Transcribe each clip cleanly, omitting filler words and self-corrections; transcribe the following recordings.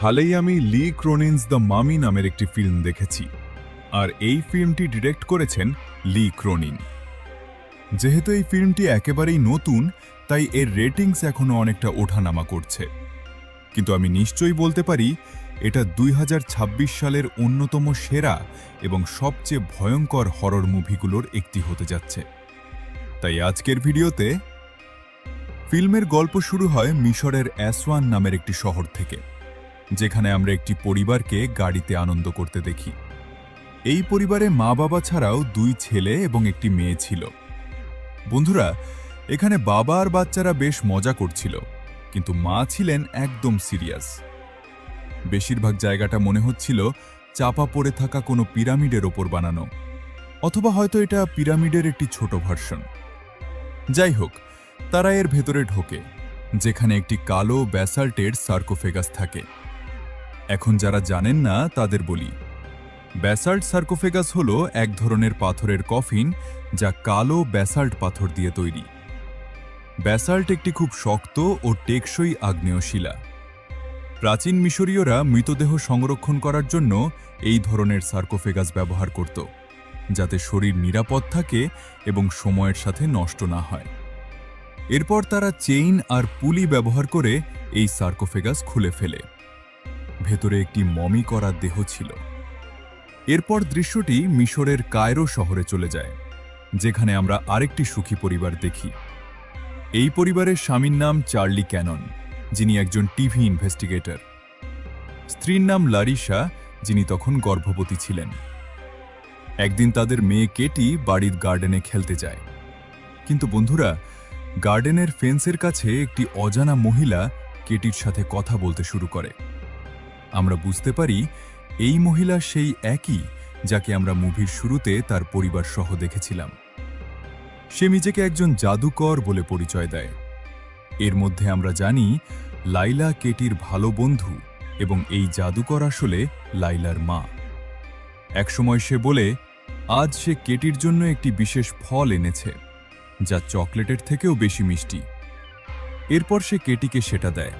হালেই আমি লি ক্রোনিনস দ্য মামি নামের একটি ফিল্ম দেখেছি, আর এই ফিল্মটি ডিরেক্ট করেছেন লি ক্রোনিন। যেহেতু এই ফিল্মটি একেবারেই নতুন, তাই এর রেটিংস এখনও অনেকটা ওঠানামা করছে, কিন্তু আমি নিশ্চয়ই বলতে পারি এটা 2026 সালের অন্যতম সেরা এবং সবচেয়ে ভয়ঙ্কর হরর মুভিগুলোর একটি হতে যাচ্ছে। তাই আজকের ভিডিওতে ফিল্মের গল্প শুরু হয় মিশরের অ্যাসওয়ান নামের একটি শহর থেকে, যেখানে আমরা একটি পরিবারকে গাড়িতে আনন্দ করতে দেখি। এই পরিবারে মা বাবা ছাড়াও 2 ছেলে এবং একটি মেয়ে ছিল। বন্ধুরা, এখানে বাবা আর বাচ্চারা বেশ মজা করছিল, কিন্তু মা ছিলেন একদম সিরিয়াস। বেশিরভাগ জায়গাটা মনে হচ্ছিল চাপা পড়ে থাকা কোনো পিরামিডের ওপর বানানো, অথবা হয়তো এটা পিরামিডের একটি ছোট ভার্সন। যাই হোক, তারা এর ভেতরে ঢোকে, যেখানে একটি কালো ব্যাসাল্টের সার্কোফেগাস থাকে। এখন যারা জানেন না তাদের বলি, ব্যাসাল্ট সার্কোফেগাস হল এক ধরনের পাথরের কফিন, যা কালো ব্যাসাল্ট পাথর দিয়ে তৈরি। ব্যাসাল্ট একটি খুব শক্ত ও টেকসই আগ্নেয় শিলা। প্রাচীন মিশরীয়রা মৃতদেহ সংরক্ষণ করার জন্য এই ধরনের সার্কোফেগাস ব্যবহার করত, যাতে শরীর নিরাপদ থাকে এবং সময়ের সাথে নষ্ট না হয়। এরপর তারা চেইন আর পুলি ব্যবহার করে এই সার্কোফেগাস খুলে ফেলে। ভেতরে একটি মমি করা দেহ ছিল। এরপর দৃশ্যটি মিশরের কায়রো শহরে চলে যায়, যেখানে আমরা আরেকটি সুখী পরিবার দেখি। এই পরিবারের স্বামীর নাম চার্লি ক্যানন, যিনি একজন টিভি ইনভেস্টিগেটর। স্ত্রীর নাম লারিসা, যিনি তখন গর্ভবতী ছিলেন। একদিন তাদের মেয়ে কেটি বাড়ির গার্ডেনে খেলতে যায়, কিন্তু বন্ধুরা, গার্ডেনের ফেন্সের কাছে একটি অজানা মহিলা কেটির সাথে কথা বলতে শুরু করে। আমরা বুঝতে পারি এই মহিলা সেই একই যাকে আমরা মুভির শুরুতে তার পরিবার সহ দেখেছিলাম। সে নিজেকে একজন জাদুকর বলে পরিচয় দেয়। এর মধ্যে আমরা জানি লাইলা কেটির ভালো বন্ধু, এবং এই জাদুকর আসলে লাইলার মা। একসময় সে বলে আজ সে কেটির জন্য একটি বিশেষ ফল এনেছে, যা চকলেটের থেকেও বেশি মিষ্টি। এরপর সে কেটিকে সেটা দেয়।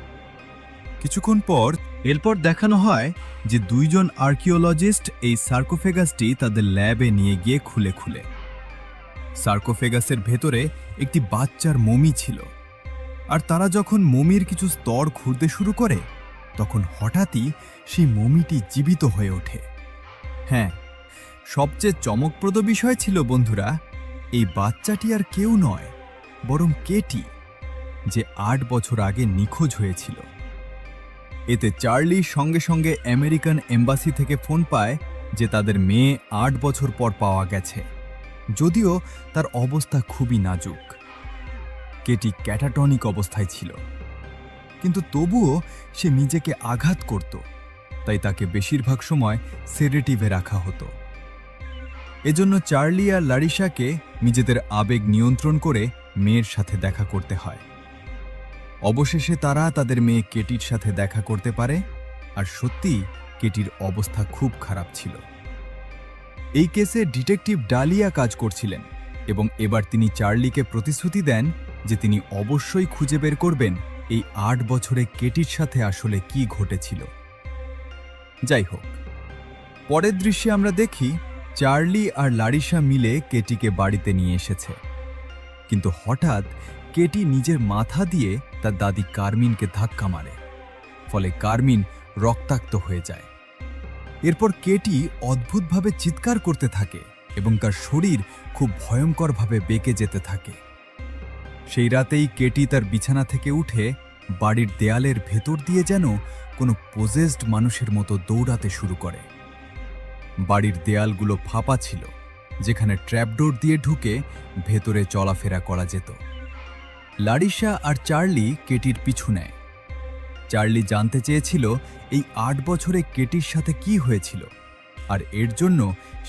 কিছুক্ষণ পর এরপর দেখানো হয় যে 2 জন আর্কিওলজিস্ট এই সার্কোফেগাসটি তাদের ল্যাবে নিয়ে গিয়ে খুলে সার্কোফেগাসের ভেতরে একটি বাচ্চার মমি ছিল। আর তারা যখন মমির কিছু স্তর খুঁড়তে শুরু করে, তখন হঠাৎই সেই মমিটি জীবিত হয়ে ওঠে। হ্যাঁ, সবচেয়ে চমকপ্রদ বিষয় ছিল বন্ধুরা, এই বাচ্চাটি আর কেউ নয়, বরং কেটি, যে 8 বছর আগে নিখোঁজ হয়েছিল। এতে চার্লি সঙ্গে সঙ্গে আমেরিকান এম্বাসি থেকে ফোন পায় যে তাদের মেয়ে 8 বছর পর পাওয়া গেছে, যদিও তার অবস্থা খুবই নাজুক। কেটি ক্যাটাটনিক অবস্থায় ছিল, কিন্তু তবুও সে নিজেকে আঘাত করত, তাই তাকে বেশিরভাগ সময় সেডেটিভে রাখা হতো। এজন্য চার্লি আর লারিসাকে নিজেদের আবেগ নিয়ন্ত্রণ করে মেয়ের সাথে দেখা করতে হয়। অবশেষে তারা তাদের মেয়ে কেটির সাথে দেখা করতে পারে, আর সত্যি কেটির অবস্থা খুব খারাপ ছিল। এই কেসে ডিটেকটিভ ডালিয়া কাজ করছিলেন, এবং এবার তিনি চার্লিকে প্রতিশ্রুতি দেন যে তিনি অবশ্যই খুঁজে বের করবেন এই 8 বছরে কেটির সাথে আসলে কি ঘটেছিল। যাই হোক, পরের দৃশ্যে আমরা দেখি চার্লি আর লারিসা মিলে কেটিকে বাড়িতে নিয়ে এসেছে, কিন্তু হঠাৎ কেটি নিজের মাথা দিয়ে তার দাদি কার্মিনকে ধাক্কা মারে, ফলে কার্মিন রক্তাক্ত হয়ে যায়। এরপর কেটি অদ্ভুতভাবে চিৎকার করতে থাকে এবং তার শরীর খুব ভয়ঙ্করভাবে বেঁকে যেতে থাকে। সেই রাতেই কেটি তার বিছানা থেকে উঠে বাড়ির দেয়ালের ভেতর দিয়ে যেন কোনো পোজেসড মানুষের মতো দৌড়াতে শুরু করে। বাড়ির দেয়ালগুলো ফাঁপা ছিল, যেখানে ট্র্যাপডোর দিয়ে ঢুকে ভেতরে চলাফেরা করা যেত। লারিসা আর চার্লি কেটির পিছু নেয়। চার্লি জানতে চেয়েছিল এই 8 বছরে কেটির সাথে কি হয়েছিল, আর এর জন্য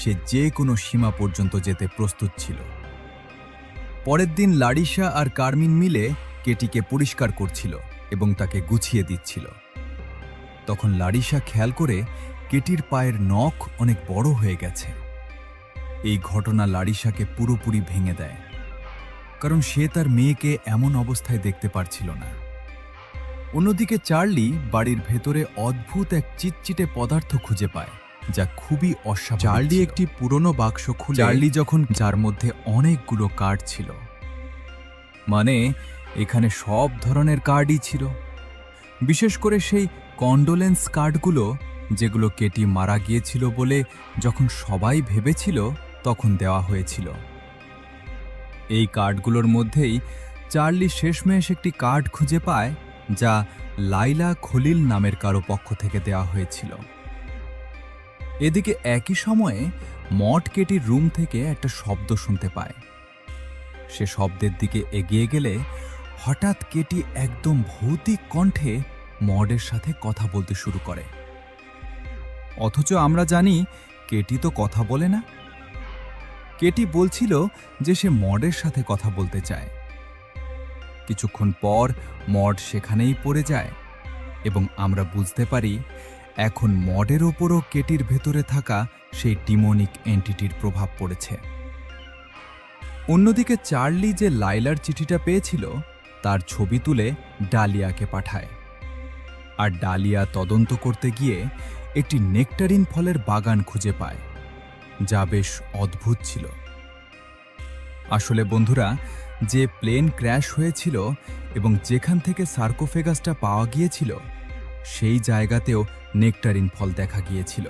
সে যে কোনো সীমা পর্যন্ত যেতে প্রস্তুত ছিল। পরের দিন লারিসা আর কার্মিন মিলে কেটিকে পরিষ্কার করছিল এবং তাকে গুছিয়ে দিচ্ছিল। তখন লারিসা খেয়াল করে কেটির পায়ের নখ অনেক বড় হয়ে গেছে। এই ঘটনা লারিসাকে পুরোপুরি ভেঙে দেয়, কারণ সে তার মেয়েকে এমন অবস্থায় দেখতে পারছিল না। অন্যদিকে চার্লি বাড়ির ভেতরে অদ্ভুত এক চিটচিটে পদার্থ খুঁজে পায়, যা খুবই অস্বাভাবিক। চার্লি ছিল। একটি পুরনো বাক্স খুলে চার্লি যখন যার মধ্যে অনেকগুলো কার্ড ছিল, মানে এখানে সব ধরনের কার্ডই ছিল, বিশেষ করে সেই কন্ডোলেন্স কার্ডগুলো যেগুলো কেটি মারা গিয়েছিল বলে যখন সবাই ভেবেছিল তখন দেওয়া হয়েছিল। এই কার্ডগুলোর মধ্যেই চার্লি শেষমেশ একটি কার্ড খুঁজে পায় যা লাইলা খলিল নামের কারো পক্ষ থেকে দেওয়া হয়েছিল। এদিকে একই সময়ে মড কেটির রুম থেকে একটা শব্দ শুনতে পায়। সে শব্দের দিকে এগিয়ে গেলে হঠাৎ কেটি একদম ভৌতিক কণ্ঠে মডের সাথে কথা বলতে শুরু করে। অথচ আমরা জানি কেটি তো কথা বলে না। কেটি বলছিল যে সে মডের সাথে কথা বলতে চায়। কিছুক্ষণ পর মড সেখানেই পড়ে যায় এবং আমরা বুঝতে পারি এখন মডের ওপরও কেটির ভেতরে থাকা সেই ডিমোনিক এন্টিটির প্রভাব পড়েছে। অন্যদিকে চার্লি যে লাইলার চিঠিটা পেয়েছিল তার ছবি তুলে ডালিয়াকে পাঠায়, আর ডালিয়া তদন্ত করতে গিয়ে একটি নেকটারিন ফলের বাগান খুঁজে পায়, যা বেশ অদ্ভুত ছিল। আসলে বন্ধুরা, যে প্লেন ক্র্যাশ হয়েছিল এবং যেখান থেকে সার্কোফেগাসটা পাওয়া গিয়েছিল সেই জায়গাতেও নেকটারিন ফল দেখা গিয়েছিল।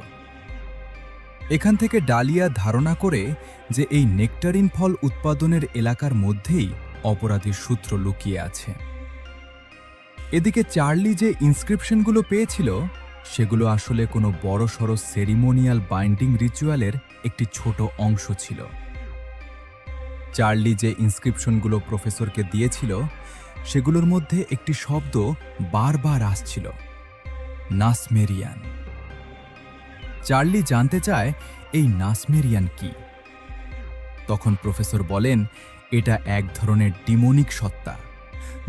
এখান থেকে ডালিয়া ধারণা করে যে এই নেকটারিন ফল উৎপাদনের এলাকার মধ্যেই অপরাধীর সূত্র লুকিয়ে আছে। এদিকে চার্লি যে ইনস্ক্রিপশনগুলো পেয়েছিল সেগুলো আসলে কোনো বড়সড় সেরিমোনিয়াল বাইন্ডিং রিচুয়ালের একটি ছোট অংশ ছিল। চার্লি যে ইনস্ক্রিপশনগুলো প্রফেসরকে দিয়েছিল সেগুলোর মধ্যে একটি শব্দ বারবার আসছিল, নাসমেরিয়ান। চার্লি জানতে চায় এই নাসমেরিয়ান কি। তখন প্রফেসর বলেন এটা এক ধরনের ডিমোনিক সত্তা,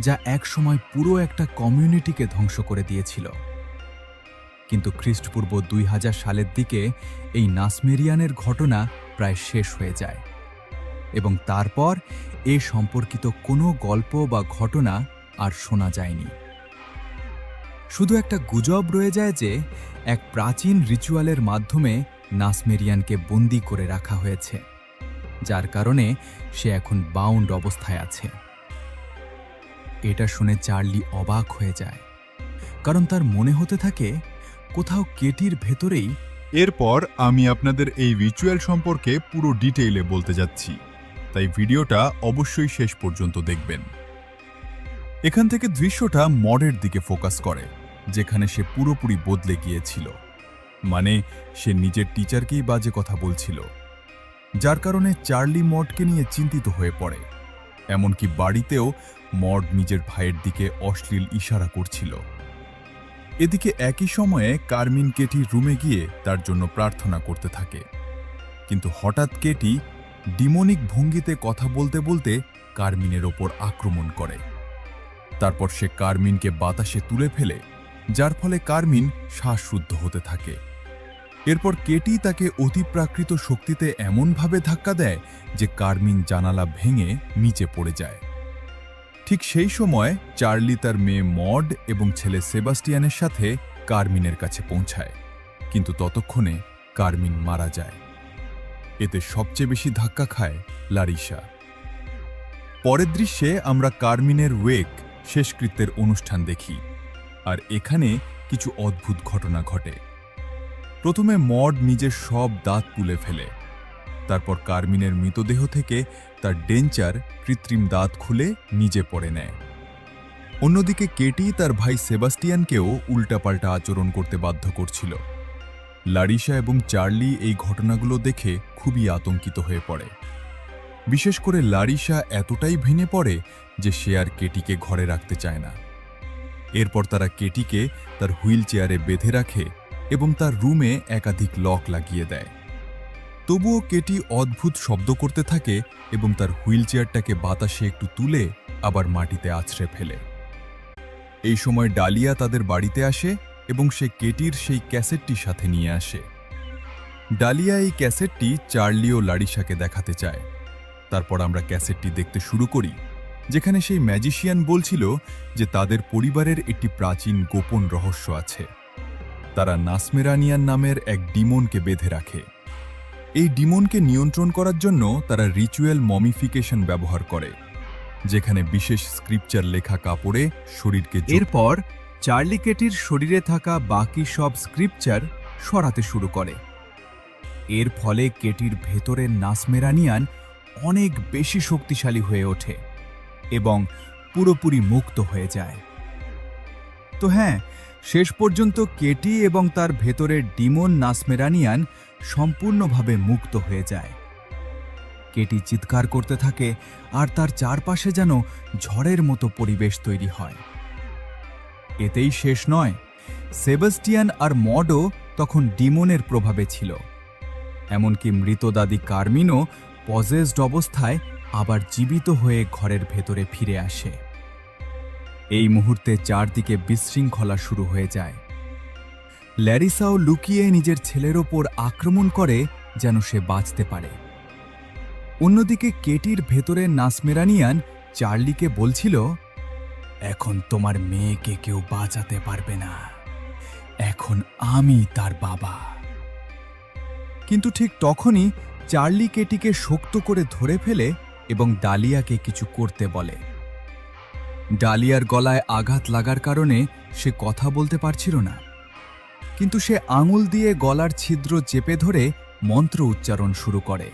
যা একসময় পুরো একটা কমিউনিটিকে ধ্বংস করে দিয়েছিল। কিন্তু খ্রিস্টপূর্ব 2000 সালের দিকে এই নাসমেরিয়ানের ঘটনা প্রায় শেষ হয়ে যায় এবং তারপর এ সম্পর্কিত কোনো গল্প বা ঘটনা আর শোনা যায়নি। শুধু একটা গুজব রয়ে যায় যে এক প্রাচীন রিচুয়ালের মাধ্যমে নাসমেরিয়ানকে বন্দী করে রাখা হয়েছে, যার কারণে সে এখন বাউন্ড অবস্থায় আছে। এটা শুনে চার্লি অবাক হয়ে যায়, কারণ তার মনে হতে থাকে কোথাও কেটির ভেতরেই। এরপর আমি আপনাদের এই রিচুয়াল সম্পর্কে পুরো ডিটেইলে বলতে যাচ্ছি, তাই ভিডিওটা অবশ্যই শেষ পর্যন্ত দেখবেন। এখান থেকে দৃশ্যটা মডের দিকে ফোকাস করে, যেখানে সে পুরোপুরি বদলে গিয়েছিল। মানে সে নিজের টিচারকেই বাজে কথা বলছিল, যার কারণে চার্লি মডকে নিয়ে চিন্তিত হয়ে পড়ে। এমনকি বাড়িতেও মড নিজের ভাইয়ের দিকে অশ্লীল ইশারা করছিল। এদিকে একই সময়ে কার্মিন কেটির রুমে গিয়ে তার জন্য প্রার্থনা করতে থাকে, কিন্তু হঠাৎ কেটি ডিমোনিক ভঙ্গিতে কথা বলতে বলতে কার্মিনের ওপর আক্রমণ করে। তারপর সে কার্মিনকে বাতাসে তুলে ফেলে, যার ফলে কার্মিন শ্বাসরুদ্ধ হতে থাকে। এরপর কেটি তাকে অতিপ্রাকৃত শক্তিতে এমনভাবে ধাক্কা দেয় যে কার্মিন জানালা ভেঙে নিচে পড়ে যায়। ঠিক সেই সময় চার্লি তার মেয়ে মড এবং ছেলে সেবাস্টিয়ানের সাথে কার্মিনের কাছে পৌঁছায়, কিন্তু ততক্ষণে কার্মিন মারা যায়। এতে সবচেয়ে বেশি ধাক্কা খায় লারিসা। পরের দৃশ্যে আমরা কার্মিনের ওয়েক শেষকৃত্যের অনুষ্ঠান দেখি, আর এখানে কিছু অদ্ভুত ঘটনা ঘটে। প্রথমে মড নিজের সব দাঁত তুলে ফেলে, তারপর কার্মিনের মৃতদেহ থেকে তার ডেঞ্চার কৃত্রিম দাঁত খুলে নিজে পড়ে নেয়। অন্যদিকে কেটি তার ভাই সেবাস্টিয়ানকেও উল্টাপাল্টা আচরণ করতে বাধ্য করছিল। লারিসা এবং চার্লি এই ঘটনাগুলো দেখে খুবই আতঙ্কিত হয়ে পড়ে। বিশেষ করে লারিসা এতটাই ভেঙে পড়ে যে সে আর কেটিকে ঘরে রাখতে চায় না। এরপর তারা কেটিকে তার হুইল চেয়ারে বেঁধে রাখে এবং তার রুমে একাধিক লক লাগিয়ে দেয়। তবুও কেটি অদ্ভুত শব্দ করতে থাকে এবং তার হুইল চেয়ারটাকে বাতাসে একটু তুলে আবার মাটিতে আছড়ে ফেলে। এই সময় ডালিয়া তাদের বাড়িতে আসে এবং সে কেটির সেই ক্যাসেটটি সাথে নিয়ে আসে। ডালিয়া এই ক্যাসেটটি চার্লি ও লারিসাকে দেখাতে চায়। তারপর আমরা ক্যাসেটটি দেখতে শুরু করি, যেখানে সেই ম্যাজিশিয়ান বলছিল যে তাদের পরিবারের একটি প্রাচীন গোপন রহস্য আছে। তারা নাসমেরানিয়ান নামের এক ডিমনকে বেঁধে রাখে। এই ডিমনকে নিয়ন্ত্রণ করার জন্য তারা রিচুয়াল মমিফিকেশন ব্যবহার করে, যেখানে বিশেষ স্ক্রিপচার লেখা কাপড়ে শরীরকে এরপর চার্লি কেটির শরীরে থাকা বাকি সব স্ক্রিপচার সরাতে শুরু করে। এর ফলে কেটির ভেতরের নাসমেরানিয়ান অনেক বেশি শক্তিশালী হয়ে ওঠে এবং পুরোপুরি মুক্ত হয়ে যায়। তো হ্যাঁ, শেষ পর্যন্ত কেটি এবং তার ভেতরের ডিমন নাসমেরানিয়ান সম্পূর্ণভাবে মুক্ত হয়ে যায়। কেটি চিৎকার করতে থাকে আর তার চারপাশে যেন ঝড়ের মতো পরিবেশ তৈরি হয়। এতেই শেষ নয়, সেবাস্টিয়ান আর মডও তখন ডিমনের প্রভাবে ছিল। এমনকি মৃত দাদি কার্মিনও পজেসড অবস্থায় আবার জীবিত হয়ে ঘরের ভেতরে ফিরে আসে। এই মুহূর্তে চারদিকে বিশৃঙ্খলা শুরু হয়ে যায়। ল্যারিসাও লুকিয়ে নিজের ছেলের ওপর আক্রমণ করে যেন সে বাঁচতে পারে। অন্যদিকে কেটির ভেতরে নাসমেরানিয়ান চার্লিকে বলছিল, এখন তোমার মেয়েকে কেউ বাঁচাতে পারবে না, এখন আমি তার বাবা। কিন্তু ঠিক তখনই চার্লি কেটিকে শক্ত করে ধরে ফেলে এবং ডালিয়াকে কিছু করতে বলে। ডালিয়ার গলায় আঘাত লাগার কারণে সে কথা বলতে পারছিল না, কিন্তু সে আঙুল দিয়ে গলার ছিদ্র চেপে ধরে মন্ত্র উচ্চারণ শুরু করে।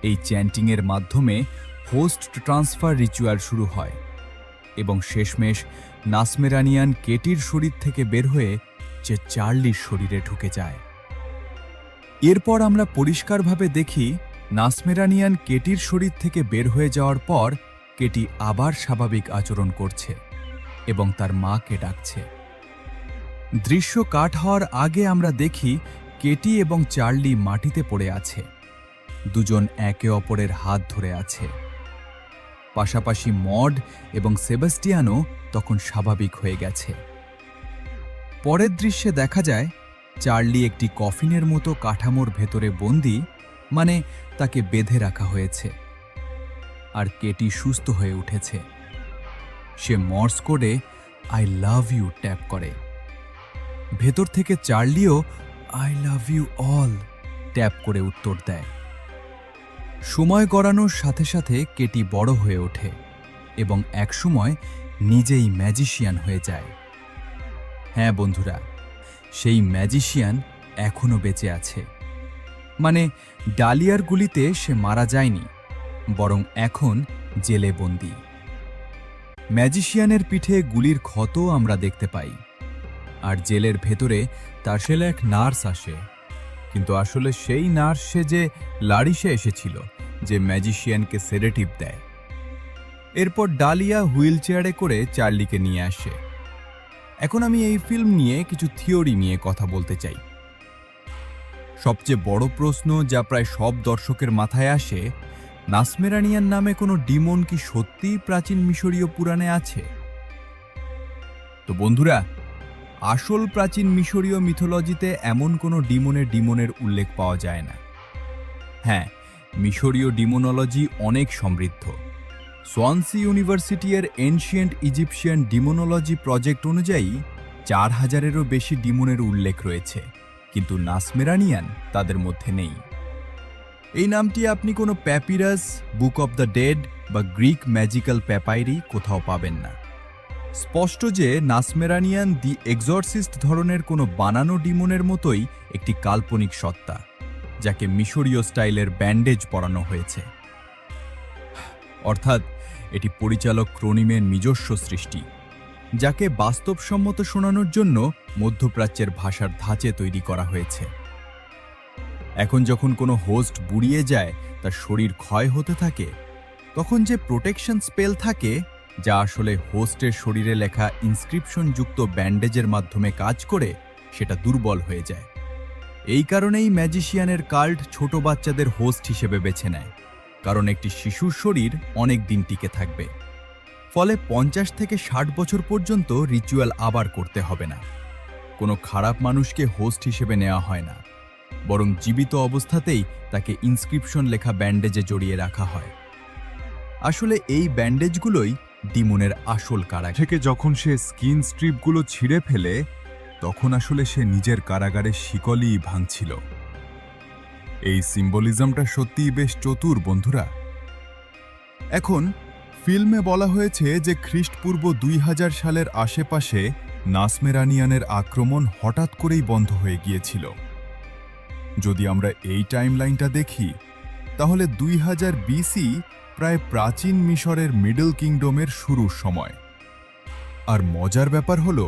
এই চ্যান্টিংয়ের মাধ্যমে হোস্ট ট্রান্সফার রিচুয়াল শুরু হয় এবং শেষমেশ নাসমেরানিয়ান কেটির শরীর থেকে বের হয়ে যে চার্লির শরীরে ঢুকে যায়। এরপর আমরা পরিষ্কারভাবে দেখি নাসমেরানিয়ান কেটির শরীর থেকে বের হয়ে যাওয়ার পর কেটি আবার স্বাভাবিক আচরণ করছে এবং তার মাকে ডাকছে। দৃশ্য কাট হওয়ার আগে আমরা দেখি কেটি এবং চার্লি মাটিতে পড়ে আছে। দুজন একে অপরের হাত ধরে আছে। পাশাপাশি মড এবং সেবাস্টিয়ানও তখন স্বাভাবিক হয়ে গেছে। পরের দৃশ্যে দেখা যায় চার্লি একটি কফিনের মতো কাঠামোর ভেতরে বন্দী, মানে তাকে বেঁধে রাখা হয়েছে। আর কেটি সুস্থ হয়ে উঠেছে। সে মর্স কোডে আই লাভ ইউ ট্যাপ করে। ভেতর থেকে চার্লিও I love you all tap করে উত্তর দেয়। সময় গড়ানোর সাথে সাথে কেটি বড় হয়ে ওঠে এবং একসময় নিজেই ম্যাজিশিয়ান হয়ে যায়। হ্যাঁ বন্ধুরা, সেই ম্যাজিশিয়ান এখনো বেঁচে আছে। মানে ডালিয়ার গুলিতে সে মারা যায়নি, বরং এখন জেলে বন্দী। ম্যাজিশিয়ানের পিঠে গুলির ক্ষতও আমরা দেখতে পাই। আর জেলের ভেতরে তার ছেলে এক নার্স আসে, কিন্তু আসলে সেই নার্স সে যে লারিসে এসেছিল, যে ম্যাজিশিয়ানকে সেডেটিভ দেয়। এরপর ডালিয়া হুইল চেয়ারে করে চার্লিকে নিয়ে আসে। এখন আমি এই ফিল্ম নিয়ে কিছু থিওরি নিয়ে কথা বলতে চাই। সবচেয়ে বড় প্রশ্ন যা প্রায় সব দর্শকের মাথায় আসে, নাসমেরানিয়ান নামে কোনো ডিমন কি সত্যিই প্রাচীন মিশরীয় পুরাণে আছে? তো বন্ধুরা, আসল প্রাচীন মিশরীয় মিথোলজিতে এমন কোনো ডিমনের উল্লেখ পাওয়া যায় না। হ্যাঁ, মিশরীয় ডিমোনোলজি অনেক সমৃদ্ধ। সোয়ানসি ইউনিভার্সিটি এর এনশিয়েন্ট ইজিপশিয়ান ডিমোনোলজি প্রজেক্ট অনুযায়ী 4000-এরও বেশি ডিমনের উল্লেখ রয়েছে, কিন্তু নাসমেরানিয়ান তাদের মধ্যে নেই। এই নামটি আপনি কোনো papyrus, book of the dead বা গ্রিক ম্যাজিক্যাল প্যাপাইরি কোথাও পাবেন না। স্পষ্ট যে নাসমেরানিয়ান দি এক্সরসিস্ট ধরনের কোনো বানানো ডিমনের মতোই একটি কাল্পনিক সত্তা, যাকে মিশরীয় স্টাইলের ব্যান্ডেজ পরানো হয়েছে। অর্থাৎ এটি পরিচালক ক্রোনিমের নিজস্ব সৃষ্টি, যাকে বাস্তবসম্মত শোনানোর জন্য মধ্যপ্রাচ্যের ভাষার ধাঁচে তৈরি করা হয়েছে। এখন যখন কোনো হোস্ট বুড়িয়ে যায়, তার শরীর ক্ষয় হতে থাকে, তখন যে প্রোটেকশন স্পেল থাকে, যা আসলে হোস্টের শরীরে লেখা ইনস্ক্রিপশনযুক্ত ব্যান্ডেজের মাধ্যমে কাজ করে, সেটা দুর্বল হয়ে যায়। এই কারণেই ম্যাজিশিয়ানের কাল্ট ছোট বাচ্চাদের হোস্ট হিসেবে বেছে নেয়, কারণ একটি শিশুর শরীর অনেক দিন টিকে থাকবে। ফলে 50 থেকে 60 বছর পর্যন্ত রিচুয়াল আবার করতে হবে না। কোনো খারাপ মানুষকে হোস্ট হিসেবে নেওয়া হয় না, বরং জীবিত অবস্থাতেই তাকে ইনস্ক্রিপশন লেখা ব্যান্ডেজে জড়িয়ে রাখা হয়। আসলে এই ব্যান্ডেজগুলোই ডিমনের আসল কারাগার। থেকে যখন সে স্কিন স্ট্রিপগুলো ছিঁড়ে ফেলে তখন আসলে সে নিজের কারাগারের শিকলই ভাঙছিল। এই সিম্বলিজমটা সত্যিই বেশ চতুর বন্ধুরা। এখন ফিল্মে বলা হয়েছে যে খ্রিস্টপূর্ব 2000 সালের আশেপাশে নাসমেরানিয়ানের আক্রমণ হঠাৎ করেই বন্ধ হয়ে গিয়েছিল। যদি আমরা এই টাইমলাইনটা দেখি তাহলে 2000 বিসি প্রায় প্রাচীন মিশরের মিডল কিংডমের শুরুর সময়। আর মজার ব্যাপার হলো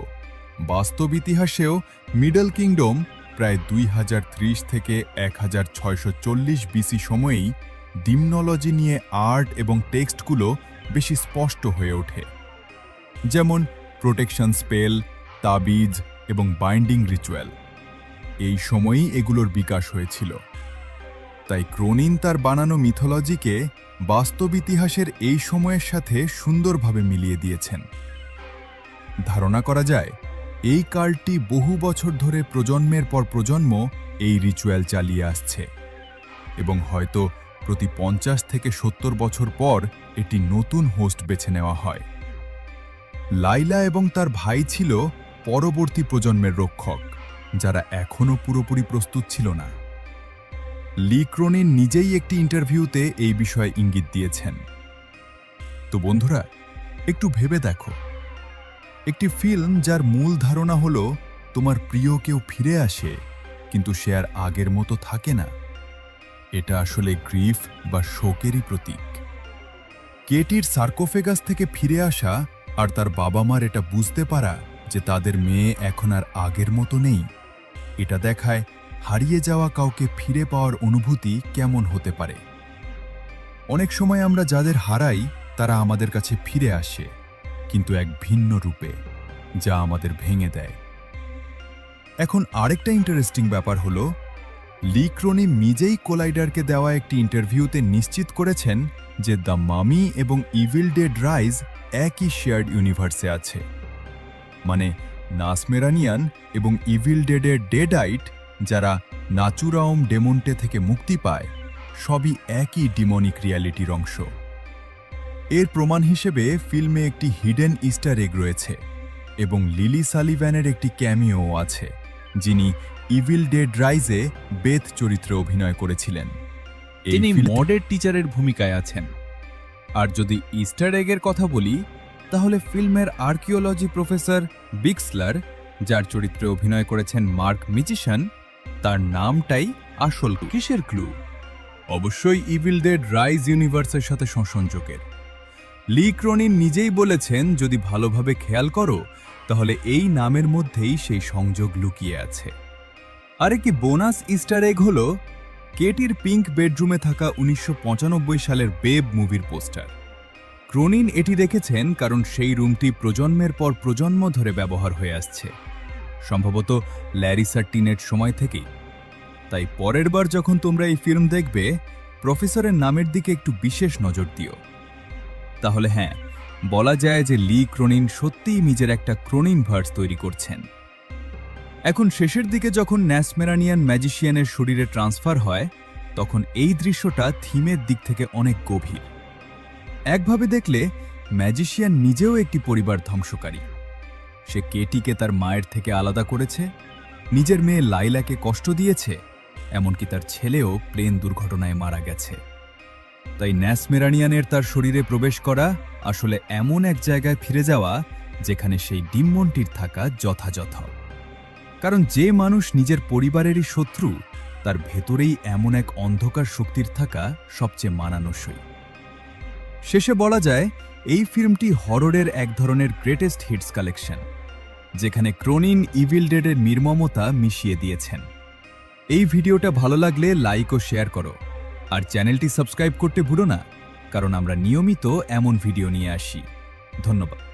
বাস্তব ইতিহাসেও মিডল কিংডম প্রায় 2030 থেকে 1640 বিসি সময়েই ডিমনোলজি নিয়ে আর্ট এবং টেক্সটগুলো বেশি স্পষ্ট হয়ে ওঠে, যেমন প্রোটেকশন স্পেল, তাবিজ এবং বাইন্ডিং রিচুয়াল। এই সময়েই এগুলোর বিকাশ হয়েছিল। তাই ক্রোনিন তার বানানো মিথোলজিকে বাস্তব ইতিহাসের এই সময়ের সাথে সুন্দরভাবে মিলিয়ে দিয়েছেন। ধারণা করা যায় এই কালটি বহু বছর ধরে প্রজন্মের পর প্রজন্ম এই রিচুয়াল চালিয়ে আসছে এবং হয়তো প্রতি 50 থেকে 70 বছর পর এটি নতুন হোস্ট বেছে নেওয়া হয়। লাইলা এবং তার ভাই ছিল পরবর্তী প্রজন্মের রক্ষক, যারা এখনও পুরোপুরি প্রস্তুত ছিল না। লি ক্রোনিন নিজেই একটি ইন্টারভিউতে এই বিষয়ে ইঙ্গিত দিয়েছেন। তো বন্ধুরা, একটু ভেবে দেখো, একটি ফিল্ম যার মূল ধারণা হলো তোমার প্রিয় কেউ ফিরে আসে কিন্তু সে আর আগের মতো থাকে না, এটা আসলে গ্রিফ বা শোকেরই প্রতীক। কেটির সার্কোফেগাস থেকে ফিরে আসা আর তার বাবা মার এটা বুঝতে পারা যে তাদের মেয়ে এখন আর আগের মতো নেই, এটা দেখায় হারিয়ে যাওয়া কাউকে ফিরে পাওয়ার অনুভূতি কেমন হতে পারে। অনেক সময় আমরা যাদের হারাই তারা আমাদের কাছে ফিরে আসে, কিন্তু এক ভিন্ন রূপে, যা আমাদের ভেঙে দেয়। এখন আরেকটা ইন্টারেস্টিং ব্যাপার হলো, লি ক্রোনিন নিজেই কোলাইডারকে দেওয়া একটি ইন্টারভিউতে নিশ্চিত করেছেন যে দ্য মামি এবং ইভিল ডেড রাইজ একই শেয়ার্ড ইউনিভার্সে আছে। মানে নাসমেরানিয়ান এবং ইভিল ডেডের ডেডাইট, যারা নাচুরাওম ডেমন্টে থেকে মুক্তি পায়, সবই একই ডিমনিক রিয়ালিটির অংশ। এর প্রমাণ হিসেবে ফিল্মে একটি হিডেন ইস্টার এগ রয়েছে এবং লিলি সালিভ্যানের একটি ক্যামিও আছে, যিনি ইভিল ডেড রাইজে বেথ চরিত্রে অভিনয় করেছিলেন। তিনি মডের টিচারের ভূমিকায় আছেন। আর যদি ইস্টার এগের কথা বলি, তাহলে ফিল্মের আর্কিওলজি প্রফেসর বিক্সলার, যার চরিত্রে অভিনয় করেছেন মার্ক মিচিশন, তার নামটাই আসল কিসের ক্লু? অবশ্যই ইভিল ডেড রাইজ ইউনিভার্সের সাথে সংযোগের। লি ক্রোনিন নিজেই বলেছেন, যদি ভালোভাবে খেয়াল করো তাহলে এই নামের মধ্যেই সেই সংযোগ লুকিয়ে আছে। আর একটি বোনাস ইস্টার এগ হল কেটির পিঙ্ক বেডরুমে থাকা 1995 সালের বেব মুভির পোস্টার। ক্রোনিন এটি দেখেছেন কারণ সেই রুমটি প্রজন্মের পর প্রজন্ম ধরে ব্যবহার হয়ে আসছে, সম্ভবত ল্যারিসার টিনের সময় থেকেই। তাই পরের বার যখন তোমরা এই ফিল্ম দেখবে, প্রফেসরের নামের দিকে একটু বিশেষ নজর দিও। তাহলে হ্যাঁ, বলা যায় যে লি ক্রোনিন সত্যিই নিজের একটা ক্রোনিন ভার্স তৈরি করছেন। এখন শেষের দিকে যখন নাসমেরানিয়ান ম্যাজিশিয়ানের শরীরে ট্রান্সফার হয়, তখন এই দৃশ্যটা থিমের দিক থেকে অনেক গভীর। একভাবে দেখলে ম্যাজিশিয়ান নিজেও একটি পরিবার ধ্বংসকারী। সে কেটিকে তার মায়ের থেকে আলাদা করেছে, নিজের মেয়ে লাইলাকে কষ্ট দিয়েছে, এমনকি তার ছেলেও প্লেন দুর্ঘটনায় মারা গেছে। তাই নাসমেরানিয়ানের তার শরীরে প্রবেশ করা আসলে এমন এক জায়গায় ফিরে যাওয়া যেখানে সেই ডিমনটির থাকা যথাযথ। কারণ যে মানুষ নিজের পরিবারেরই শত্রু, তার ভেতরেই এমন এক অন্ধকার শক্তির থাকা সবচেয়ে মানানসই। শেষে বলা যায়, এই ফিল্মটি হররের এক ধরনের গ্রেটেস্ট হিটস কালেকশন, যেখানে ক্রোনিন ইভিল ডেডের নির্মমতা মিশিয়ে দিয়েছেন। এই ভিডিওটা ভালো লাগলে লাইক ও শেয়ার করো, আর চ্যানেলটি সাবস্ক্রাইব করতে ভুলো না, কারণ আমরা নিয়মিত এমন ভিডিও নিয়ে আসি। ধন্যবাদ।